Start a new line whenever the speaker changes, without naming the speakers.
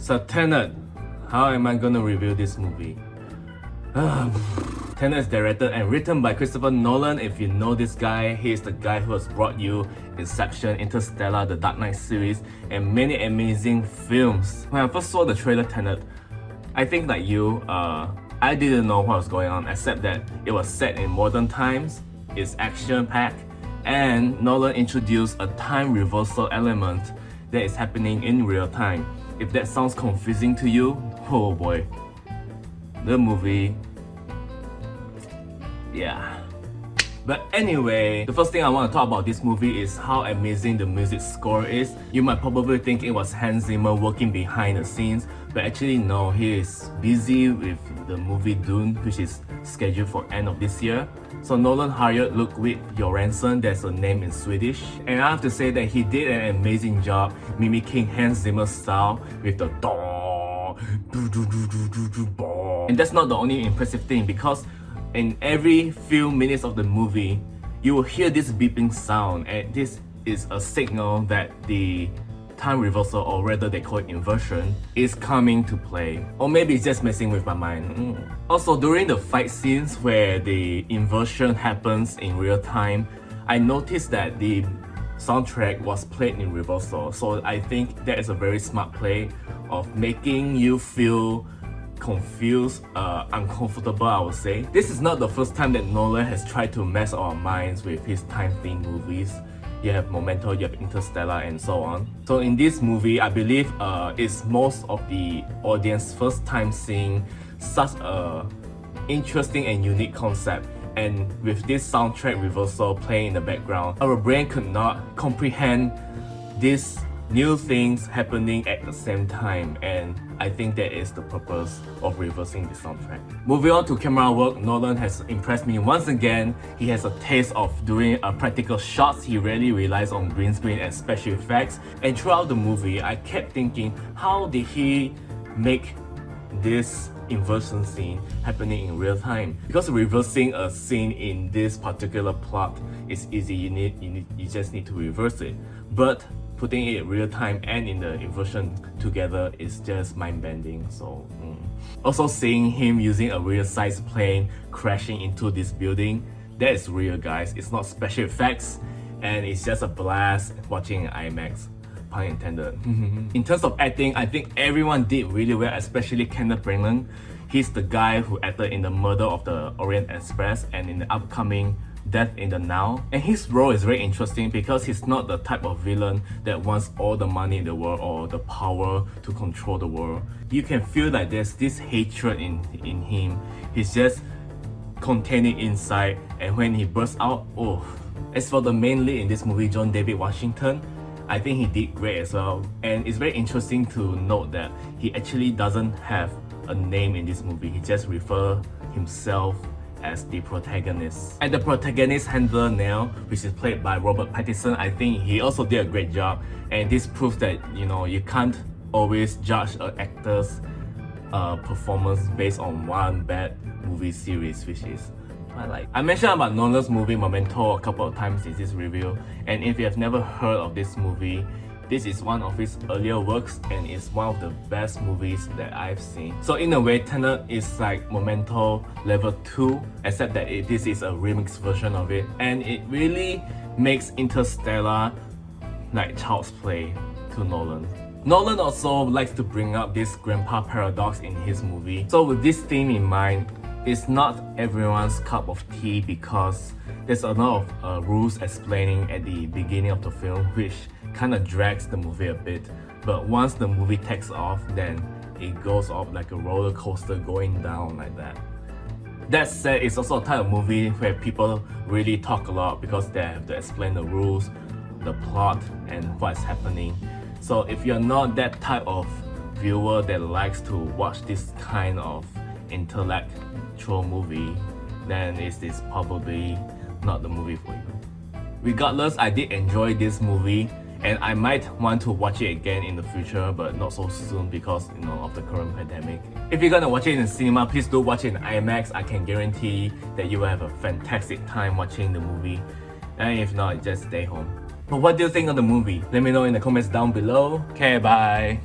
So Tenet, how am I gonna review this movie? Tenet is directed and written by Christopher Nolan. If you know this guy, he is the guy who has brought you Inception, Interstellar, the Dark Knight series, and many amazing films. When I first saw the trailer Tenet, I think like you, I didn't know what was going on except that it was set in modern times, it's action-packed, and Nolan introduced a time reversal element that is happening in real time. If that sounds confusing to you, oh boy, the movie, yeah. But anyway, the first thing I want to talk about this movie is how amazing the music score is. You might probably think it was Hans Zimmer working behind the scenes, but actually no, he is busy with the movie Dune, which is scheduled for end of this year. So Nolan hired Ludwig Göransson, that's a name in Swedish, and I have to say that he did an amazing job mimicking Hans Zimmer's style with the and that's not the only impressive thing, because in every few minutes of the movie, you will hear this beeping sound, and this is a signal that the time reversal, or rather they call it inversion, is coming to play. Or maybe it's just messing with my mind. Also, during the fight scenes where the inversion happens in real time, I noticed that the soundtrack was played in reversal. So I think that is a very smart play of making you feel confused, uncomfortable, I would say. This is not the first time that Nolan has tried to mess our minds with his time-themed movies. You have Memento, you have Interstellar, and so on. So in this movie, I believe it's most of the audience first time seeing such a interesting and unique concept. And with this soundtrack reversal playing in the background, our brain could not comprehend these new things happening at the same time, and I think that is the purpose of reversing the soundtrack. Moving on to camera work, Nolan has impressed me once again. He has a taste of doing practical shots. He rarely relies on green screen and special effects, and throughout the movie I kept thinking, how did he make this inversion scene happening in real time? Because reversing a scene in this particular plot is easy. You just need to reverse it, but putting it in real time and in the inversion together is just mind-bending. So also seeing him using a real size plane crashing into this building, that is real, guys. It's not special effects, and it's just a blast watching IMAX, pun intended. In terms of acting, I think everyone did really well, especially Kenneth Branagh. He's the guy who acted in The Murder of the Orient Express and in the upcoming Death in the Now. And his role is very interesting because he's not the type of villain that wants all the money in the world or the power to control the world. You can feel like there's this hatred in him. He's just contained it inside, and when he bursts out, oh. As for the main lead in this movie, John David Washington, I think he did great as well. And it's very interesting to note that he actually doesn't have a name in this movie. He just refers himself as the protagonist. And the protagonist handler Neil, which is played by Robert Pattinson, I think he also did a great job. And this proves that, you know, you can't always judge an actor's performance based on one bad movie series, which is Twilight. I mentioned about Nolan's movie Memento a couple of times in this review, and if you have never heard of this movie, this is one of his earlier works and it's one of the best movies that I've seen. So in a way, Tenet is like Memento level 2, except that this is a remix version of it, and it really makes Interstellar like child's play to Nolan. Nolan also likes to bring up this grandpa paradox in his movie. So with this theme in mind, it's not everyone's cup of tea because there's a lot of rules explaining at the beginning of the film, which kind of drags the movie a bit. But once the movie takes off, then it goes off like a roller coaster going down like that. That said, it's also a type of movie where people really talk a lot because they have to explain the rules, the plot, and what's happening. So if you're not that type of viewer that likes to watch this kind of intellectual movie, then this is probably not the movie for you. Regardless, I did enjoy this movie, and I might want to watch it again in the future, but not so soon because, you know, of the current pandemic. If you're gonna watch it in the cinema, please do watch it in IMAX. I can guarantee that you will have a fantastic time watching the movie. And if not, just stay home. But what do you think of the movie? Let me know in the comments down below. Okay, bye.